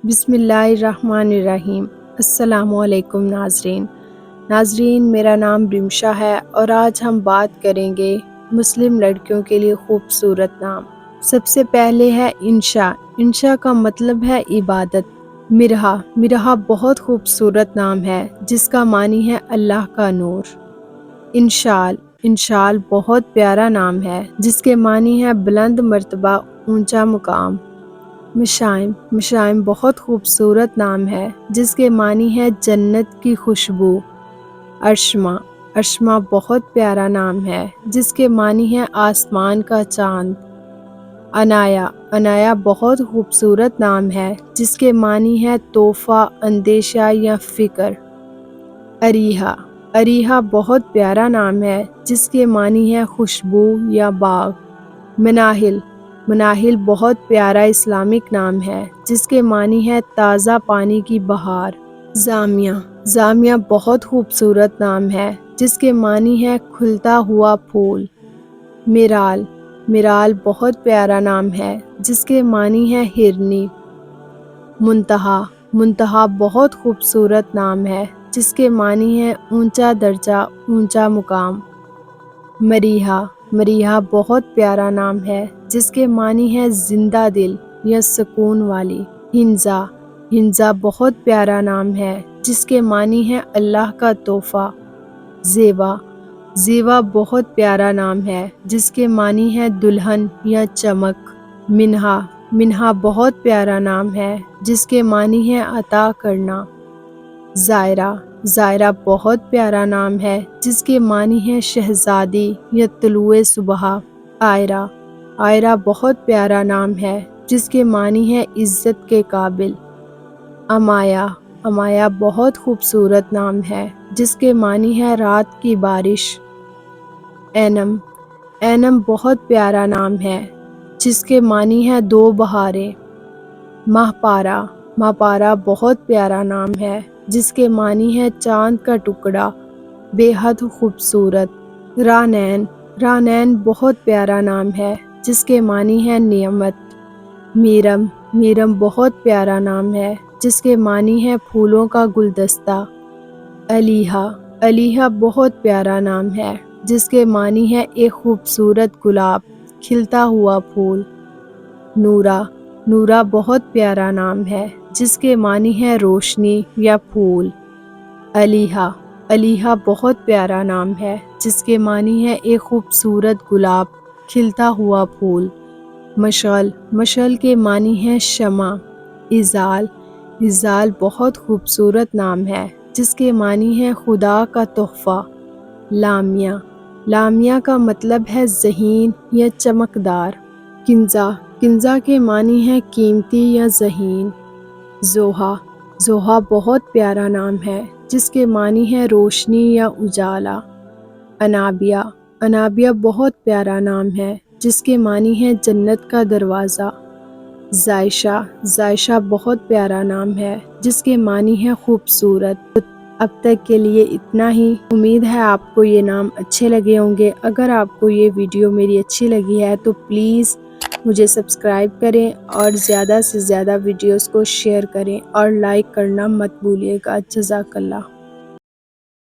بسم اللہ الرحمن الرحیم۔ السلام علیکم ناظرین، میرا نام رمشا ہے اور آج ہم بات کریں گے مسلم لڑکیوں کے لیے خوبصورت نام۔ سب سے پہلے ہے انشا۔ انشا کا مطلب ہے عبادت۔ مرہا بہت خوبصورت نام ہے جس کا معنی ہے اللہ کا نور۔ انشال بہت پیارا نام ہے جس کے معنی ہے بلند مرتبہ، اونچا مقام۔ مشائم بہت خوبصورت نام ہے جس کے معنی ہے جنت کی خوشبو۔ ارشما بہت پیارا نام ہے جس کے معنی ہے آسمان کا چاند۔ انایا بہت خوبصورت نام ہے جس کے معنی ہے تحفہ، اندیشہ یا فکر۔ اریحہ بہت پیارا نام ہے جس کے معنی ہے خوشبو یا باغ۔ مناہل بہت پیارا اسلامک نام ہے جس کے معنی ہے تازہ پانی کی بہار۔ زامیہ بہت خوبصورت نام ہے جس کے معنی ہے کھلتا ہوا پھول۔ میرال بہت پیارا نام ہے جس کے معنی ہے ہرنی۔ منتہا بہت خوبصورت نام ہے جس کے معنی ہے اونچا درجہ، اونچا مقام۔ مریحہ بہت پیارا نام ہے جس کے معنی ہے زندہ دل یا سکون والی۔ ہنزا بہت پیارا نام ہے جس کے معنی ہے اللہ کا تحفہ۔ زیوا بہت پیارا نام ہے جس کے معنی ہے دلہن یا چمک۔ منہا بہت پیارا نام ہے جس کے معنی ہے عطا کرنا۔ زائرہ بہت پیارا نام ہے جس کے معنی ہے شہزادی یا طلوع صبح۔ آئرہ بہت پیارا نام ہے جس کے معنی ہے عزت کے قابل۔ امایا بہت خوبصورت نام ہے جس کے معنی ہے رات کی بارش۔ اینم بہت پیارا نام ہے جس کے معنی ہے دو بہاریں۔ ماہپارہ بہت پیارا نام ہے جس کے معنی ہے چاند کا ٹکڑا، بے حد خوبصورت۔ رانین بہت پیارا نام ہے جس کے معنی ہے نعمت۔ میرم بہت پیارا نام ہے جس کے معنی ہے پھولوں کا گلدستہ۔ علیحہ بہت پیارا نام ہے جس کے معنی ہے ایک خوبصورت گلاب، کھلتا ہوا پھول۔ نورا بہت پیارا نام ہے جس کے معنی ہے روشنی یا پھول۔ علیحہ بہت پیارا نام ہے جس کے معنی ہے ایک خوبصورت گلاب، کھلتا ہوا پھول۔ مشعل کے معنی ہے شمع۔ اذال بہت خوبصورت نام ہے جس کے معنی ہے خدا کا تحفہ۔ لامیہ کا مطلب ہے ذہین یا چمکدار۔ کنزا کے معنی ہے قیمتی یا ذہین۔ زوہا بہت پیارا نام ہے جس کے معنی ہے روشنی یا اجالا۔ انابیہ بہت پیارا نام ہے جس کے معنی ہے جنت کا دروازہ۔ زائشہ بہت پیارا نام ہے جس کے معنی ہے خوبصورت۔ اب تک کے لیے اتنا ہی۔ امید ہے آپ کو یہ نام اچھے لگے ہوں گے۔ اگر آپ کو یہ ویڈیو میری اچھی لگی ہے تو پلیز مجھے سبسکرائب کریں اور زیادہ سے زیادہ ویڈیوز کو شیئر کریں اور لائک کرنا مت بھولیے گا۔ جزاک اللہ۔